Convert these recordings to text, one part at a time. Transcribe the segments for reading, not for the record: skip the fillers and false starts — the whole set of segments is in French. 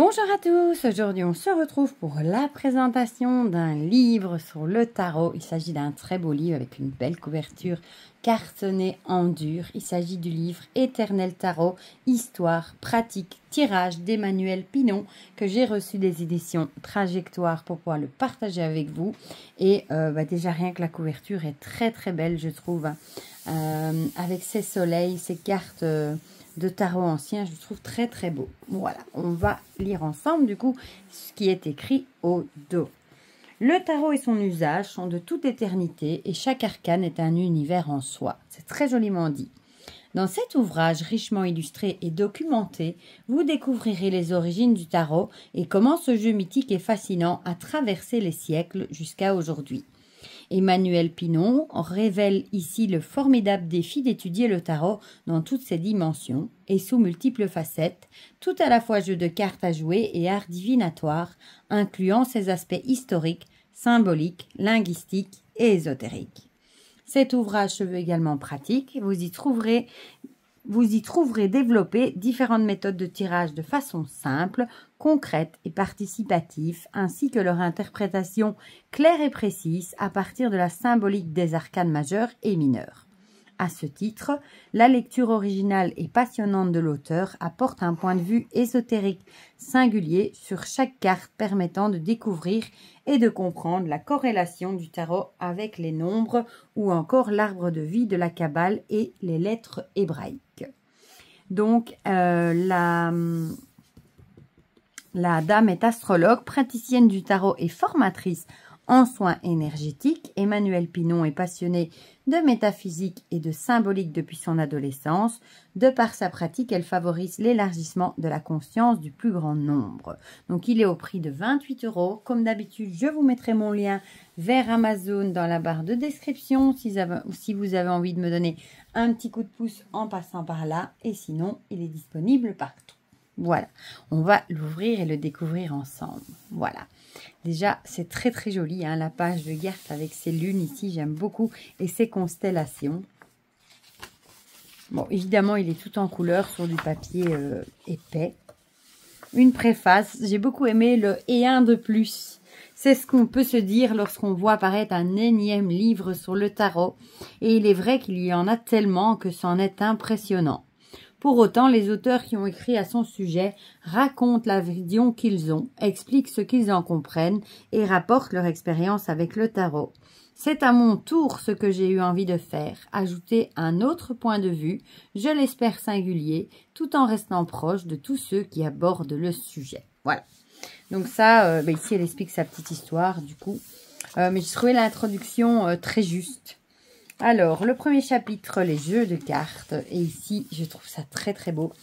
Bonjour à tous, aujourd'hui on se retrouve pour la présentation d'un livre sur le tarot. Il s'agit d'un très beau livre avec une belle couverture cartonnée en dur. Il s'agit du livre Éternel Tarot, Histoire, Pratique, Tirage d'Emmanuel Pinon que j'ai reçu des éditions Trajectoire pour pouvoir le partager avec vous. Et déjà rien que la couverture est très très belle je trouve, avec ses soleils, ses cartes... de tarot ancien, je le trouve très très beau. Voilà, on va lire ensemble du coup ce qui est écrit au dos. Le tarot et son usage sont de toute éternité et chaque arcane est un univers en soi. C'est très joliment dit. Dans cet ouvrage richement illustré et documenté, vous découvrirez les origines du tarot et comment ce jeu mythique et fascinant a traversé les siècles jusqu'à aujourd'hui. Emmanuel Pinon révèle ici le formidable défi d'étudier le tarot dans toutes ses dimensions et sous multiples facettes, tout à la fois jeu de cartes à jouer et art divinatoire, incluant ses aspects historiques, symboliques, linguistiques et ésotériques. Cet ouvrage se veut également pratique, vous y trouverez développé différentes méthodes de tirage de façon simple, concrète et participative, ainsi que leur interprétation claire et précise à partir de la symbolique des arcanes majeures et mineures. À ce titre, la lecture originale et passionnante de l'auteur apporte un point de vue ésotérique singulier sur chaque carte permettant de découvrir et de comprendre la corrélation du tarot avec les nombres ou encore l'arbre de vie de la Kabbale et les lettres hébraïques. Donc, la dame est astrologue, praticienne du tarot et formatrice en soins énergétiques. Emmanuel Pinon est passionnée de métaphysique et de symbolique depuis son adolescence. De par sa pratique, elle favorise l'élargissement de la conscience du plus grand nombre. Donc, il est au prix de 28 €. Comme d'habitude, je vous mettrai mon lien vers Amazon dans la barre de description si vous avez envie de me donner un petit coup de pouce en passant par là. Et sinon, il est disponible partout. Voilà, on va l'ouvrir et le découvrir ensemble. Voilà, déjà c'est très très joli, hein, la page de Gert avec ses lunes ici, j'aime beaucoup, et ses constellations. Bon, évidemment, il est tout en couleur sur du papier épais. Une préface, j'ai beaucoup aimé le « et un de plus ». C'est ce qu'on peut se dire lorsqu'on voit apparaître un énième livre sur le tarot. Et il est vrai qu'il y en a tellement que c'en est impressionnant. Pour autant, les auteurs qui ont écrit à son sujet racontent la vision qu'ils ont, expliquent ce qu'ils en comprennent et rapportent leur expérience avec le tarot. C'est à mon tour ce que j'ai eu envie de faire, ajouter un autre point de vue, je l'espère singulier, tout en restant proche de tous ceux qui abordent le sujet. Voilà. Donc ça, ici elle explique sa petite histoire du coup. Mais j'ai trouvé l'introduction très juste. Alors, le premier chapitre, les jeux de cartes. Et ici, je trouve ça très très beau.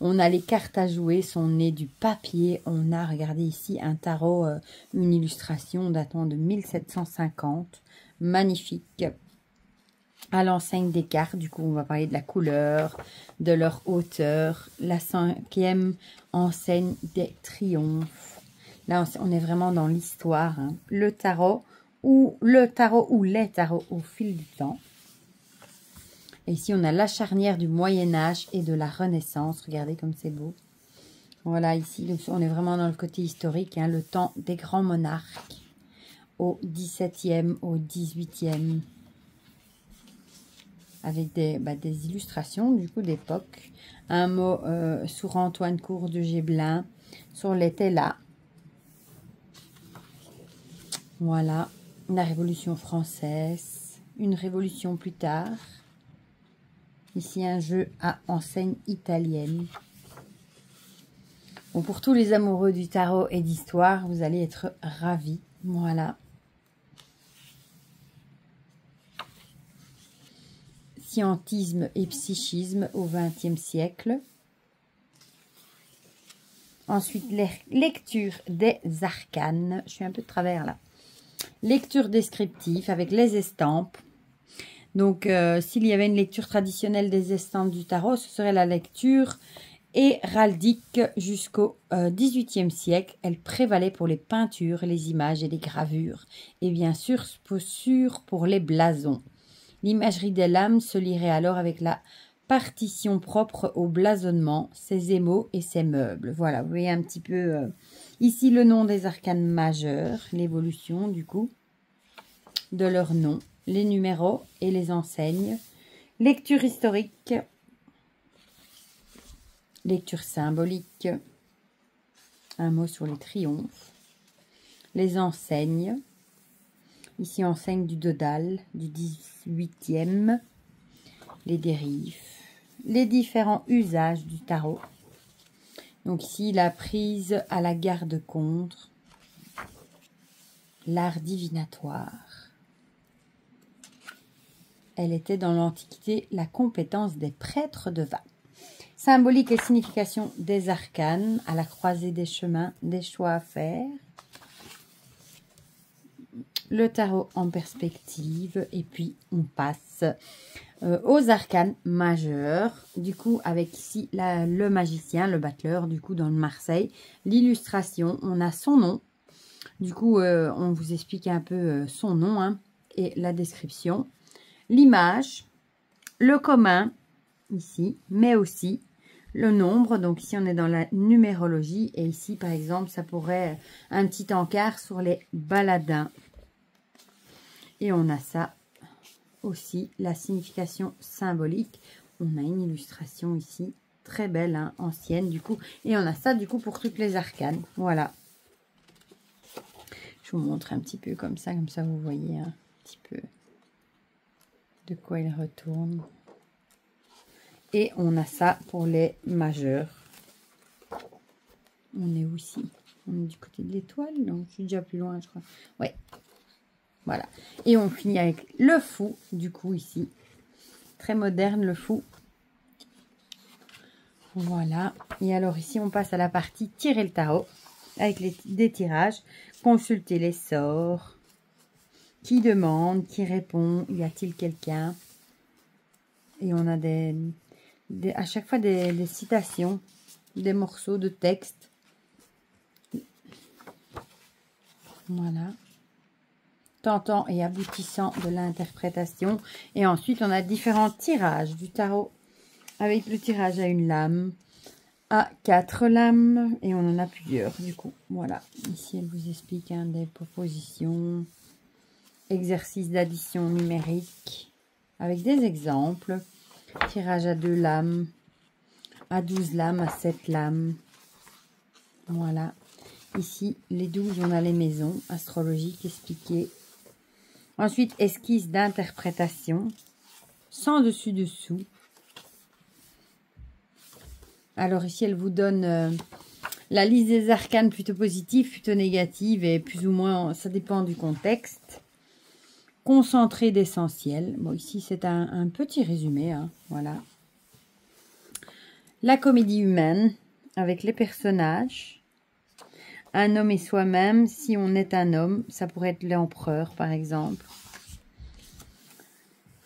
On a les cartes à jouer, sont nées du papier. On a, regardez ici, un tarot, une illustration datant de 1750. Magnifique. À l'enseigne des cartes, du coup, on va parler de la couleur, de leur hauteur. La 5e enseigne des triomphes. Là, on est vraiment dans l'histoire. Hein. Le tarot ou les tarots au fil du temps. Et ici, on a la charnière du Moyen-Âge et de la Renaissance. Regardez comme c'est beau. Voilà, ici, on est vraiment dans le côté historique, hein, le temps des grands monarques, au 17e, au 18e, avec des illustrations, du coup, d'époque. Un mot sur Antoine Cour de Géblin, sur les Tellas. Voilà. La Révolution française, une révolution plus tard. Ici, un jeu à enseigne italienne. Bon, pour tous les amoureux du tarot et d'histoire, vous allez être ravis. Voilà. Scientisme et psychisme au XXe siècle. Ensuite, lecture des arcanes. Je suis un peu de travers là. Lecture descriptive avec les estampes. Donc, s'il y avait une lecture traditionnelle des estampes du tarot, ce serait la lecture héraldique jusqu'au XVIIIe siècle. Elle prévalait pour les peintures, les images et les gravures. Et bien sûr, pour les blasons. L'imagerie des lames se lirait alors avec la partition propre au blasonnement, ses émaux et ses meubles. Voilà, vous voyez un petit peu ici le nom des arcanes majeurs, l'évolution du coup de leur nom, les numéros et les enseignes, lecture historique, lecture symbolique, un mot sur les triomphes, les enseignes, ici enseigne du Dodal, du 18e, les dérives, les différents usages du tarot. Donc ici, la prise à la garde contre, l'art divinatoire. Elle était dans l'Antiquité la compétence des prêtres de vin. Symbolique et signification des arcanes, à la croisée des chemins, des choix à faire. Le tarot en perspective, et puis on passe aux arcanes majeurs, du coup avec ici le magicien, le battleur, du coup dans le Marseille, l'illustration, on a son nom, du coup on vous explique un peu son nom hein, et la description, l'image, le commun, ici, mais aussi le nombre, donc ici on est dans la numérologie, et ici par exemple ça pourrait un petit encart sur les baladins, et on a ça aussi, la signification symbolique. On a une illustration ici, très belle, hein, ancienne du coup. Et on a ça du coup pour toutes les arcanes. Voilà. Je vous montre un petit peu comme ça vous voyez un petit peu de quoi il retourne. Et on a ça pour les majeurs. On est où ici? On est du côté de l'étoile? Non, je suis déjà plus loin, je crois. Ouais. Voilà. Et on finit avec le fou, du coup, ici. Très moderne, le fou. Voilà. Et alors, ici, on passe à la partie tirer le tarot. Avec des tirages. Consulter les sorts. Qui demande? Qui répond? Y a-t-il quelqu'un? Et on a à chaque fois des citations. Des morceaux de texte. Voilà. Tentant et aboutissant de l'interprétation. Et ensuite, on a différents tirages du tarot. Avec le tirage à une lame, à 4 lames. Et on en a plusieurs, du coup. Voilà. Ici, elle vous explique hein, des propositions. Exercice d'addition numérique. Avec des exemples. Tirage à 2 lames. À 12 lames, à 7 lames. Voilà. Ici, les 12, on a les maisons astrologiques expliquées. Ensuite, esquisse d'interprétation, sans dessus-dessous. Alors ici, elle vous donne la liste des arcanes plutôt positives, plutôt négatives, et plus ou moins, ça dépend du contexte. Concentré d'essentiel. Bon, ici, c'est un petit résumé, hein, voilà. La comédie humaine, avec les personnages. Un homme et soi-même, si on est un homme, ça pourrait être l'empereur, par exemple.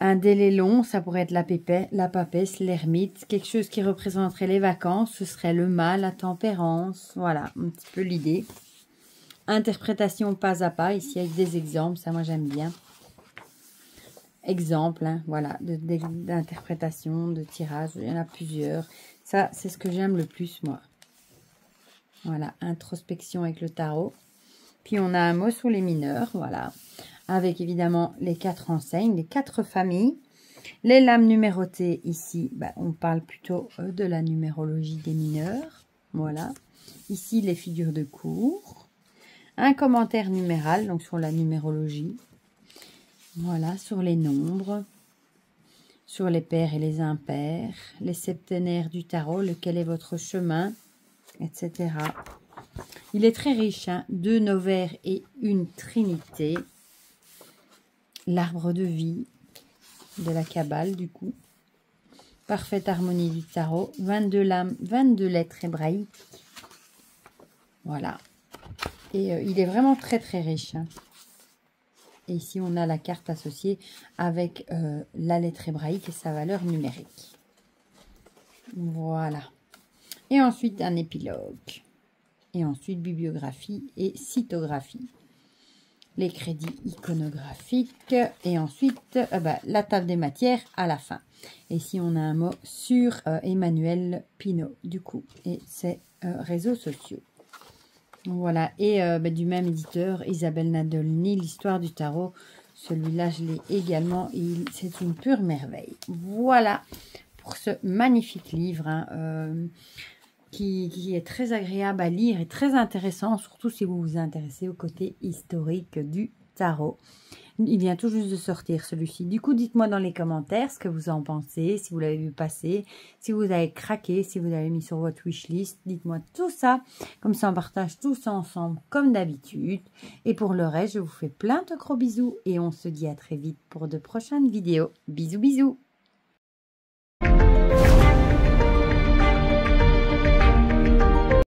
Un délai long, ça pourrait être la papesse, l'ermite. Quelque chose qui représenterait les vacances, ce serait le mât, la tempérance. Voilà, un petit peu l'idée. Interprétation pas à pas, ici avec des exemples, ça moi j'aime bien. Exemples, hein, voilà, d'interprétation, de tirage, il y en a plusieurs. Ça, c'est ce que j'aime le plus, moi. Voilà, introspection avec le tarot. Puis on a un mot sur les mineurs, voilà. Avec évidemment les 4 enseignes, les 4 familles. Les lames numérotées ici, bah, on parle plutôt de la numérologie des mineurs. Voilà. Ici, les figures de cours. Un commentaire numéral, donc sur la numérologie. Voilà, sur les nombres. Sur les pairs et les impairs. Les septénaires du tarot, lequel est votre chemin, etc. Il est très riche, hein, 2 novaires et une trinité. L'arbre de vie de la Kabbale, du coup. Parfaite harmonie du tarot. 22 lames, 22 lettres hébraïques. Voilà. Et il est vraiment très très riche. Hein. Et ici, on a la carte associée avec la lettre hébraïque et sa valeur numérique. Voilà. Et ensuite, un épilogue. Et ensuite, bibliographie et cytographie. les crédits iconographiques et ensuite la table des matières à la fin. Et ici, on a un mot sur Emmanuel Pinault, du coup, et ses réseaux sociaux. Voilà, et du même éditeur, Isabelle Nadolny, l'histoire du tarot. Celui-là, je l'ai également, c'est une pure merveille. Voilà pour ce magnifique livre qui est très agréable à lire et très intéressant, surtout si vous vous intéressez au côté historique du tarot. Il vient tout juste de sortir celui-ci. Du coup, dites-moi dans les commentaires ce que vous en pensez, si vous l'avez vu passer, si vous avez craqué, si vous avez mis sur votre wishlist. Dites-moi tout ça. Comme ça, on partage tout ça ensemble comme d'habitude. Et pour le reste, je vous fais plein de gros bisous et on se dit à très vite pour de prochaines vidéos. Bisous, bisous.